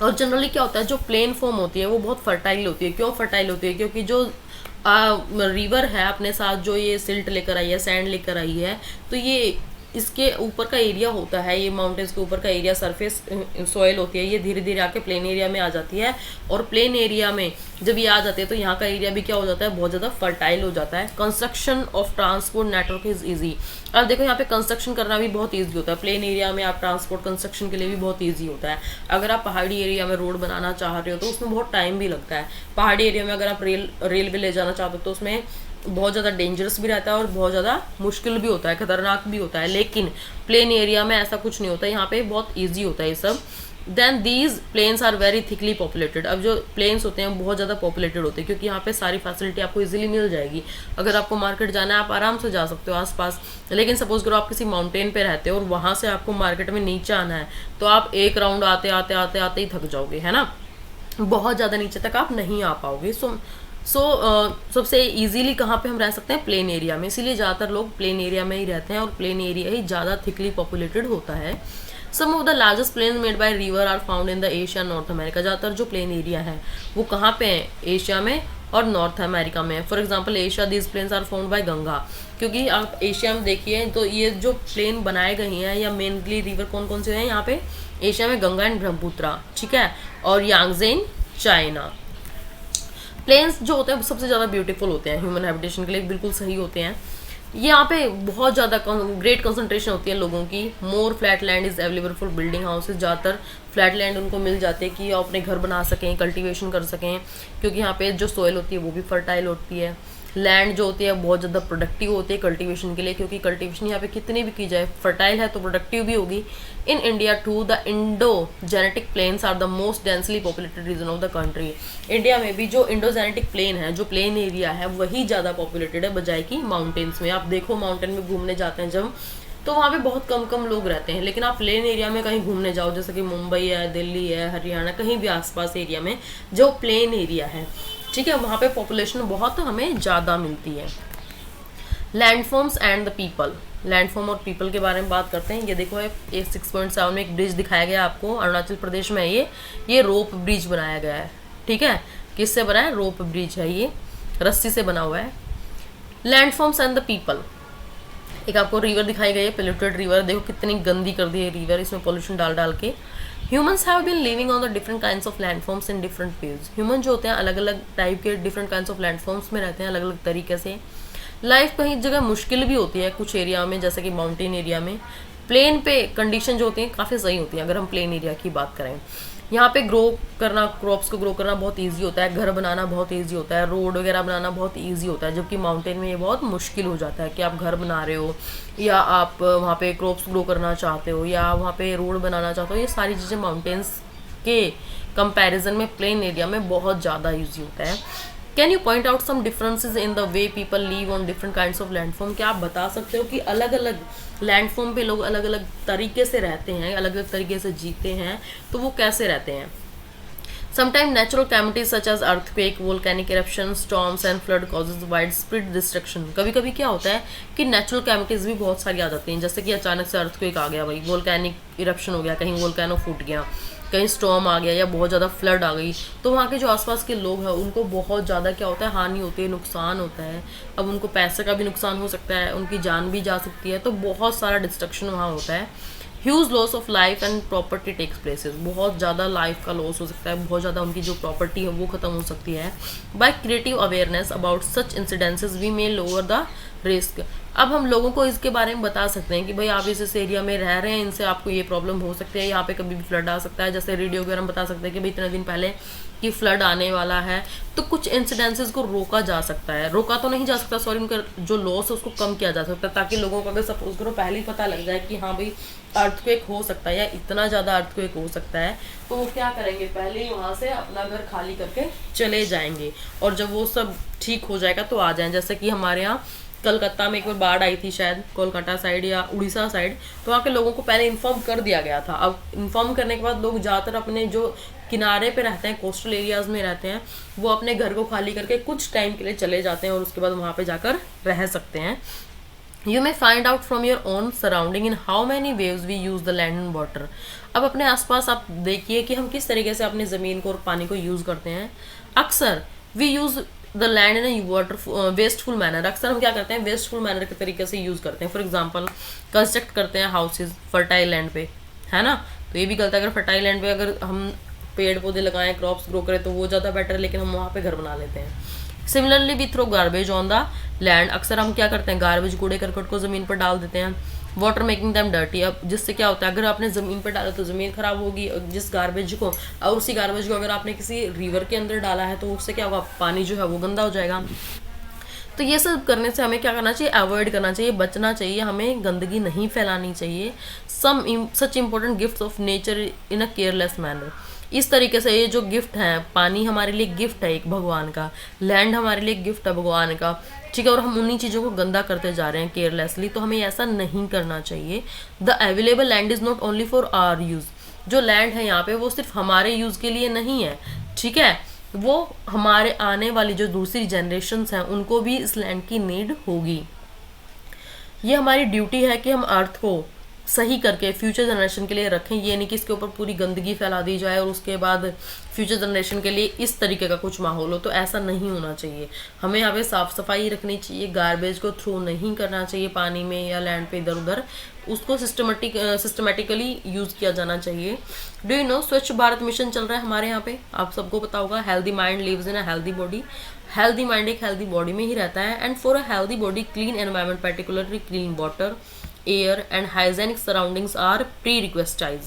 और जनरली क्या होता है, जो प्लेन फॉर्म होती है वो बहुत फर्टाइल होती है। क्यों फर्टाइल होती है, क्योंकि जो रिवर है अपने साथ जो ये सिल्ट लेकर आई है, सैंड लेकर आई है, तो ये इसके ऊपर का एरिया होता है, ये माउंटेन्स के ऊपर का एरिया सरफेस सॉइल होती है, ये धीरे धीरे आके प्लेन एरिया में आ जाती है। और प्लेन एरिया में जब ये आ जाती है तो यहाँ का एरिया भी क्या हो जाता है, बहुत ज़्यादा फर्टाइल हो जाता है। Construction of transport network is easy. अब देखो यहाँ पे कंस्ट्रक्शन करना भी बहुत ईजी होता है, प्लेन एरिया में आप ट्रांसपोर्ट कंस्ट्रक्शन के लिए भी बहुत ईजी होता है। अगर आप पहाड़ी एरिया में रोड बनाना चाह रहे हो तो उसमें बहुत टाइम भी लगता है। पहाड़ी एरिया में अगर आप रेलवे ले जाना चाहते हो तो उसमें बहुत ज़्यादा डेंजरस भी रहता है और बहुत ज़्यादा मुश्किल भी होता है, खतरनाक भी होता है। लेकिन प्लेन एरिया में ऐसा कुछ नहीं होता, यहाँ पे बहुत ईजी होता है ये सब। Then these plains are very thickly populated. अब जो प्लेन्स होते हैं बहुत ज़्यादा पॉपुलेटेड होते हैं, क्योंकि यहाँ पे सारी फैसिलिटी आपको इजीली मिल जाएगी। अगर आपको मार्केट जाना है आप आराम से जा सकते हो आसपास। लेकिन सपोज करो आप किसी माउंटेन पे रहते हो और वहाँ से आपको मार्केट में नीचे आना है, तो आप एक राउंड आते आते आते आते ही थक जाओगे, है ना, बहुत ज़्यादा नीचे तक आप नहीं आ पाओगे। सबसे इजीली कहाँ पे हम रह सकते हैं, प्लेन एरिया में। इसीलिए ज़्यादातर लोग प्लेन एरिया में ही रहते हैं और प्लेन एरिया ही ज़्यादा थिकली पॉपुलेटेड होता है। Some of the largest plain made by river are found in the Asia North America. ज़्यादातर जो प्लेन एरिया है वो कहाँ पे है, एशिया में और नॉर्थ अमेरिका में है। For example Asia these plains are found by Ganga, क्योंकि आप एशिया में देखिए तो ये जो प्लेन बनाए गए हैं या मेनली रिवर कौन कौन से हैं यहाँ पे एशिया में, गंगा एंड ब्रह्मपुत्रा, ठीक है, और यांगजे इन चाइना। प्लेन्स जो होते हैं सबसे ज़्यादा ब्यूटीफुल होते हैं, ह्यूमन हैबिटेशन के लिए बिल्कुल सही होते हैं। यहाँ पे बहुत ज़्यादा ग्रेट कंसंट्रेशन होती है लोगों की। More flat land is available for building houses. ज़्यादातर फ्लैट लैंड उनको मिल जाते हैं कि अपने घर बना सकें, कल्टीवेशन कर सकें, क्योंकि यहाँ पे जो सॉइल होती है वो भी फर्टाइल होती है। लैंड जो होती है बहुत ज़्यादा प्रोडक्टिव होती है कल्टीवेशन के लिए, क्योंकि कल्टीवेशन यहाँ पे कितनी भी की जाए फर्टाइल है तो प्रोडक्टिव भी होगी। In India to the Indo genetic plains are the most densely populated region of the country. India में भी जो इंडो जेनेटिक प्लेन है, जो प्लेन एरिया है, वही ज़्यादा पॉपुलेटेड है बजाय कि माउंटेन्स में। आप देखो माउंटेन में घूमने जाते हैं जब, तो वहाँ पे बहुत कम कम लोग रहते हैं। लेकिन आप प्लेन एरिया में कहीं घूमने जाओ, जैसे कि मुंबई है, दिल्ली है, हरियाणा, कहीं भी आसपास एरिया में जो प्लेन एरिया है, ठीक है, वहाँ पे पॉपुलेशन बहुत हमें ज़्यादा मिलती है। Landforms and the people. Landform और पीपल के बारे में बात करते हैं। ये देखो ये 6.7 में एक ब्रिज दिखाया गया आपको, अरुणाचल प्रदेश में है ये रोप ब्रिज बनाया गया है, ठीक है। किससे बना है, रोप ब्रिज है, ये रस्सी से बना हुआ है। Landforms and the people. एक आपको रिवर दिखाई गई है, पोल्यूटेड रिवर, देखो कितनी गंदी कर दी है रिवर, इसमें पोल्यूशन डाल डाल के। Humans have been living on the different kinds of landforms in different ways. Human जो होते हैं अलग अलग टाइप के डिफरेंट काइंड्स ऑफ लैंडफॉर्म्स में रहते हैं अलग अलग तरीके से। लाइफ कहीं जगह मुश्किल भी होती है कुछ एरिया में, जैसे कि माउंटेन एरिया में। प्लेन पे कंडीशन जो होती हैं काफ़ी सही होती हैं। अगर हम प्लेन एरिया की बात करें, यहाँ पे ग्रो करना, क्रॉप्स को ग्रो करना बहुत इजी होता है, घर बनाना बहुत इजी होता है, रोड वगैरह बनाना बहुत इजी होता है। जबकि माउंटेन में ये बहुत मुश्किल हो जाता है कि आप घर बना रहे हो या आप वहाँ पे क्रॉप्स ग्रो करना चाहते हो या वहाँ पे रोड बनाना चाहते हो। ये सारी चीज़ें माउंटेन्स के कंपैरिजन में प्लेन एरिया में बहुत ज़्यादा ईजी होता है। Can you point out some differences in the way people live on different kinds of landform. क्या आप बता सकते हो कि अलग अलग लैंडफॉर्म पे लोग अलग अलग तरीके से रहते हैं, अलग अलग तरीके से जीते हैं, तो वो कैसे रहते हैं। Sometimes natural calamities such as earthquake, volcanic eruption, storms and flood causes widespread destruction। कभी कभी क्या होता है कि नेचुरल कैमिटीज़ भी बहुत सारी आ जाती हैं, जैसे कि अचानक से अर्थक्वेक आ गया, भाई वोल्केनिक इरप्शन हो गया, कहीं वोल्केनो फूट गया, कहीं स्टॉर्म आ गया या बहुत ज़्यादा फ्लड आ गई, तो वहाँ के जो आसपास के लोग हैं उनको बहुत ज़्यादा क्या होता है, हानि होती है, नुकसान होता है। अब उनको पैसे का भी नुकसान हो सकता है, उनकी जान भी जा सकती है, तो बहुत सारा डिस्ट्रक्शन वहाँ होता है। Huge loss of life and property takes places. बहुत ज़्यादा लाइफ का लॉस हो सकता है, बहुत ज़्यादा उनकी जो प्रॉपर्टी है वो ख़त्म हो सकती है। By creative awareness about such incidences we may lower the risk. अब हम लोगों को इसके बारे में बता सकते हैं कि भाई आप इस एरिया में रह रहे हैं, इनसे आपको ये प्रॉब्लम हो सकती है, यहाँ पे कभी भी फ्लड आ सकता है। जैसे रेडियो वगैरह हम बता सकते हैं कि भाई इतने दिन पहले कि फ्लड आने वाला है, तो कुछ इंसिडेंसेस को रोका जा सकता है, रोका तो नहीं जा सकता सॉरी, उनका जो लॉस है उसको कम किया जा सकता है, ताकि लोगों को अगर सपोज करो पहले ही पता लग जाए कि हाँ भाई अर्थक्वेक हो सकता है या इतना ज़्यादा अर्थक्वेक हो सकता है, तो वो क्या करेंगे, पहले ही वहाँ से अपना घर खाली करके चले जाएंगे। और जब वो सब ठीक हो जाएगा तो आ जाएं। जैसे कि हमारे यहाँ कलकत्ता में एक बार बाढ़ आई थी, शायद कोलकाता साइड या उड़ीसा साइड, तो वहाँ के लोगों को पहले इन्फॉर्म कर दिया गया था। अब इन्फॉर्म करने के बाद लोग ज़्यादातर अपने जो किनारे पे रहते हैं, कोस्टल एरियाज में रहते हैं, वो अपने घर को खाली करके कुछ टाइम के लिए चले जाते हैं और उसके बाद वहाँ पे जाकर रह सकते हैं। You may find out from your own surrounding in how many ways we use the land and water। अब अपने आसपास आप देखिए कि हम किस तरीके से अपनी ज़मीन को और पानी को यूज़ करते हैं। अक्सर we use the land in a water wasteful manner। अक्सर हम क्या करते हैं, वेस्टफुल मैनर के तरीके से यूज़ करते हैं। फॉर एग्जाम्पल कंस्ट्रक्ट करते हैं हाउसेज फर्टाइल लैंड पे, है ना, तो ये भी गलत है। अगर फर्टाइल लैंड पे अगर हम पेड़ पौधे लगाएं, क्रॉप्स ग्रो करें तो वो ज़्यादा बेटर है, लेकिन हम वहाँ पे घर बना लेते हैं। Similarly we throw garbage on the land. अक्सर हम क्या करते हैं, गार्बेज कूड़े करकट को ज़मीन पर डाल देते हैं। Water making them dirty. अब जिससे क्या होता है, अगर आपने ज़मीन पर डाला तो ज़मीन खराब होगी, जिस गार्बेज को, और उसी गार्बेज को अगर आपने किसी रिवर के अंदर डाला है तो उससे क्या होगा, पानी जो है वो गंदा हो जाएगा। तो ये सब करने से हमें क्या करना चाहिए, अवॉइड करना चाहिए, बचना चाहिए, हमें गंदगी नहीं फैलानी चाहिए। Some such important gifts of nature in a careless manner. इस तरीके से ये जो गिफ्ट है, पानी हमारे लिए गिफ्ट है एक भगवान का, लैंड हमारे लिए गिफ्ट है भगवान का, ठीक है, और हम उन्हीं चीज़ों को गंदा करते जा रहे हैं केयरलेसली, तो हमें ऐसा नहीं करना चाहिए। The available land is not only for our use. जो लैंड है यहाँ पे वो सिर्फ हमारे यूज़ के लिए नहीं है, ठीक है, वो हमारे आने वाली जो दूसरी जनरेशन्स हैं उनको भी इस लैंड की नीड होगी। ये हमारी ड्यूटी है कि हम अर्थ को सही करके फ्यूचर जनरेशन के लिए रखें। ये नहीं कि इसके ऊपर पूरी गंदगी फैला दी जाए और उसके बाद फ्यूचर जनरेशन के लिए इस तरीके का कुछ माहौल हो, तो ऐसा नहीं होना चाहिए। हमें यहाँ पे साफ़ सफाई रखनी चाहिए, गार्बेज को थ्रो नहीं करना चाहिए पानी में या लैंड पे इधर उधर, उसको सिस्टमेटिकली यूज़ किया जाना चाहिए। डू यू नो स्वच्छ भारत मिशन चल रहा है हमारे यहाँ पे, आप सबको पता होगा। Healthy mind lives in a healthy body. Healthy mind एक हेल्दी बॉडी में ही रहता है। And for a healthy body clean environment, particularly clean water, air and hygienic surroundings are prerequisite.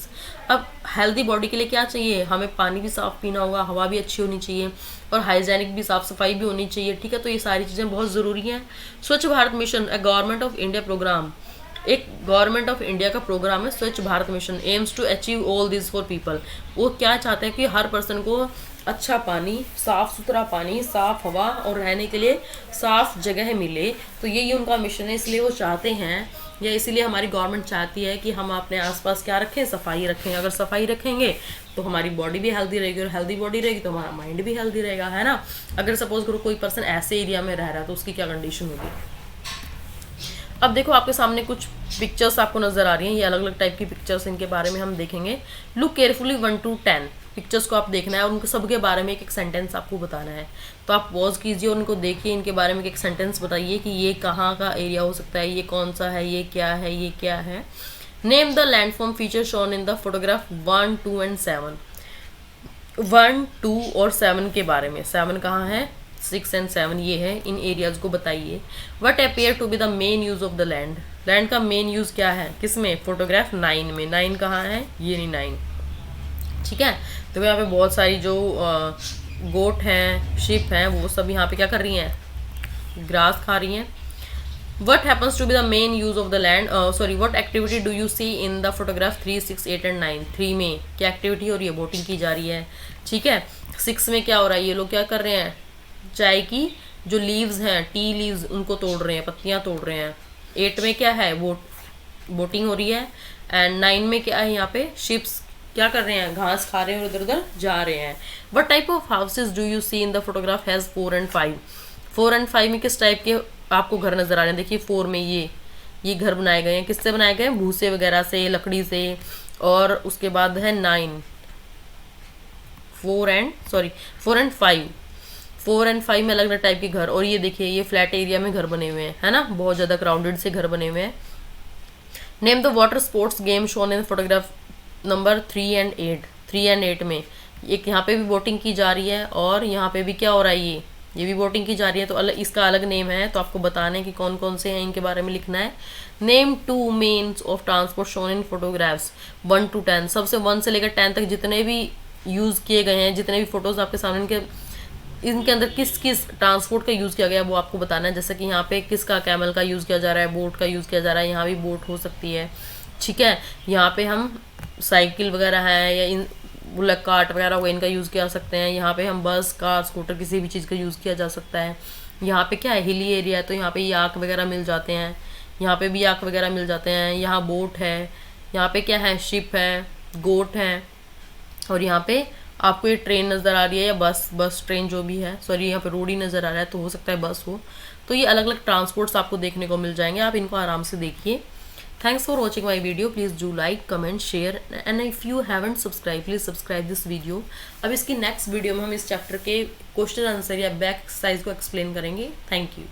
अब हेल्दी बॉडी के लिए क्या चाहिए, हमें पानी भी साफ पीना होगा, हवा भी अच्छी होनी चाहिए और हाइजेनिक भी, साफ सफाई भी होनी चाहिए, ठीक है, तो ये सारी चीज़ें बहुत ज़रूरी हैं। Swachh Bharat mission a government of India programme, एक गवर्नमेंट ऑफ इंडिया का प्रोग्राम है Swachh Bharat mission, aims to achieve all this for people. वो क्या चाहते हैं कि हर पर्सन को अच्छा पानी, साफ़ सुथरा पानी, साफ़ हवा और रहने के लिए साफ़ जगह मिले, तो यही उनका मिशन है। इसलिए वो चाहते हैं, या इसीलिए हमारी गवर्नमेंट चाहती है कि हम अपने आसपास क्या रखें, सफाई रखें। अगर सफाई रखेंगे तो हमारी बॉडी भी हेल्दी रहेगी, और हेल्दी बॉडी रहेगी तो हमारा माइंड भी हेल्दी रहेगा, है ना। अगर सपोज करो कोई पर्सन ऐसे एरिया में रह रहा है तो उसकी क्या कंडीशन होगी। अब देखो आपके सामने कुछ पिक्चर्स आपको नज़र आ रही हैं, ये अलग अलग टाइप की पिक्चर्स, इनके बारे में हम देखेंगे। लुक केयरफुली 1 to 10 पिक्चर्स को आप देखना है और उनके सबके बारे में एक एक सेंटेंस आपको बताना है। तो आप पॉज कीजिए और उनको देखिए, इनके बारे में एक सेंटेंस बताइए कि ये कहाँ का एरिया हो सकता है, ये कौन सा है, ये क्या है, ये क्या है। Name the landform feature shown in the photograph 1, 2 and 7। 1, 2 और 7 के बारे में, 7 कहाँ है, 6 and 7 ये है, इन एरियाज को बताइए। What appear to be the main use of the land, land का मेन यूज क्या है, किसमें, फोटोग्राफ 9 में। 9 कहाँ है, ये नहीं 9, ठीक है। तो यहाँ पे बहुत सारी जो गोट हैं, शिप हैं, वो सब यहाँ पे क्या कर रही हैं, ग्रास खा रही हैं। What happens to be the main use of the land, sorry, what activity do you see in the photograph 3, 6, 8 and 9। 3 में क्या एक्टिविटी हो रही है, बोटिंग की जा रही है, ठीक है। 6 में क्या हो रहा है, ये लोग क्या कर रहे हैं, चाय की जो लीव्स हैं, टी लीव्स, उनको तोड़ रहे हैं, पत्तियाँ तोड़ रहे हैं। 8 में क्या है, बोटिंग हो रही है। एंड 9 में क्या है, यहाँ पे शिप्स क्या कर रहे हैं, घास खा रहे हैं और इधर उधर जा रहे हैं। What type of houses do you see in the photograph has 4 and 5। 4 and 5 में किस टाइप के आपको घर नजर आ रहे हैं, देखिए 4 में ये घर बनाए गए हैं, किससे बनाए गए हैं, भूसे वगैरह से, लकड़ी से। और उसके बाद है 9, 4 and 5। 4 and 5 में अलग अलग टाइप के घर, और ये देखिए ये फ्लैट एरिया में घर बने हुए हैं, है ना, बहुत ज़्यादा क्राउडेड से घर बने हुए हैं। Name the water sports game shown in photograph number 3 and 8। 3 and 8 में एक यहाँ पे भी बोटिंग की जा रही है और यहाँ पे भी क्या हो रहा है, ये भी बोटिंग की जा रही है, तो अलग इसका अलग नेम है, तो आपको बताना है कि कौन कौन से हैं, इनके बारे में लिखना है। Name 2 means of transport shown in photographs 1 to 10, सबसे 1 से लेकर 10 तक जितने भी यूज़ किए गए हैं, जितने भी फोटोज़ आपके सामने, इनके अंदर किस किस ट्रांसपोर्ट का यूज़ किया गया है वो आपको बताना है। जैसे कि यहाँ पे किसका, कैमल का यूज़ किया जा रहा है, बोट का यूज़ किया जा रहा है, यहाँ भी बोट हो सकती है, ठीक है। यहाँ पे हम साइकिल वगैरह है या इन बुलक कार्ट वगैरह हो, इनका यूज़ किया सकते हैं। यहाँ पे हम बस, कार, स्कूटर, किसी भी चीज़ का यूज़ किया जा सकता है। यहाँ पे क्या है, हिली एरिया है, तो यहाँ पे याक वगैरह मिल जाते हैं, यहाँ पे भी याक वगैरह मिल जाते हैं। यहाँ बोट है, यहाँ पे क्या है, शिप है, गोट है, और यहाँ पे आपको ये ट्रेन नज़र आ रही है या बस ट्रेन जो भी है, सॉरी यहाँ पे रोड ही नज़र आ रहा है, तो हो सकता है बस हो। तो ये अलग अलग ट्रांसपोर्ट्स आपको देखने को मिल जाएंगे, आप इनको आराम से देखिए। Thanks for watching my video, please do like, comment, share, and if you haven't subscribe please subscribe this video. अब इसकी नेक्स्ट वीडियो में हम इस चैप्टर के क्वेश्चन आंसर या बैक एक्सरसाइज को एक्सप्लेन करेंगे। Thank you.